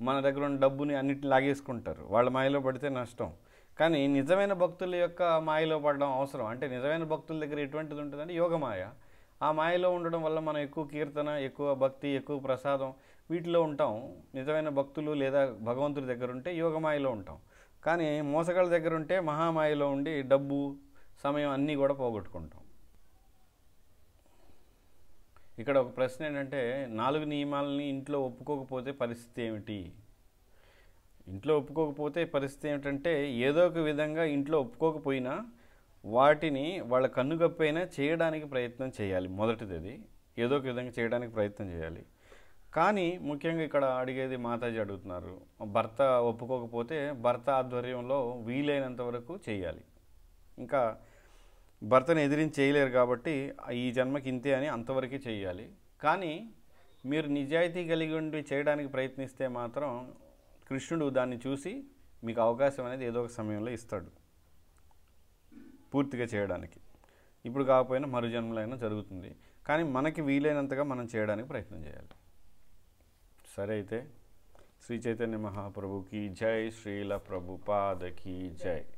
మన దగ్గర ఉన్న డబ్బుని అన్నిటిని లాగేసుకుంటారు. వాళ్ళ మాయలో పడితే నష్టం. కానీ నిజమైన భక్తుల యొక్క మాయలో పడడం అవసరం. అంటే నిజమైన భక్తుల దగ్గర ఎటువంటిది ఉంటుందంటే యోగమాయ. ఆ మాయలో ఉండడం వల్ల మనం ఎక్కువ కీర్తన, ఎక్కువ భక్తి, ఎక్కువ ప్రసాదం వీటిలో ఉంటాం. నిజమైన భక్తులు లేదా భగవంతుడి దగ్గర ఉంటే యోగమాయలో ఉంటాం. కానీ మోసగాళ్ళ దగ్గర ఉంటే మహామాయలో ఉండి డబ్బు, సమయం అన్నీ కూడా పోగొట్టుకుంటాం. ఇక్కడ ఒక ప్రశ్న ఏంటంటే 4 నియమాలని ఇంట్లో ఒప్పుకోకపోతే పరిస్థితి ఏమిటి? ఇంట్లో ఒప్పుకోకపోతే పరిస్థితి ఏమిటంటే ఏదో ఒక విధంగా ఇంట్లో ఒప్పుకోకపోయినా వాటిని వాళ్ళ కన్నుగప్పైనా చేయడానికి ప్రయత్నం చేయాలి. మొదటిది అది, ఏదో ఒక విధంగా చేయడానికి ప్రయత్నం చేయాలి. కానీ ముఖ్యంగా ఇక్కడ అడిగేది మాతాజీ అడుగుతున్నారు, భర్త ఒప్పుకోకపోతే భర్త ఆధ్వర్యంలో వీలైనంత వరకు చేయాలి. ఇంకా భర్తను ఎదిరించి చేయలేరు కాబట్టి ఈ జన్మకి ఇంతే అని అంతవరకే చేయాలి. కానీ మీరు నిజాయితీ కలిగి ఉండి చేయడానికి ప్రయత్నిస్తే మాత్రం కృష్ణుడు దాన్ని చూసి మీకు అవకాశం అనేది ఏదో ఒక సమయంలో ఇస్తాడు పూర్తిగా చేయడానికి. ఇప్పుడు కాకపోయినా మరు జన్మలైనా జరుగుతుంది. కానీ మనకి వీలైనంతగా మనం చేయడానికి ప్రయత్నం చేయాలి. సరే అయితే శ్రీ చైతన్య మహాప్రభుకి జై, శ్రీల ప్రభుపాదకి జై.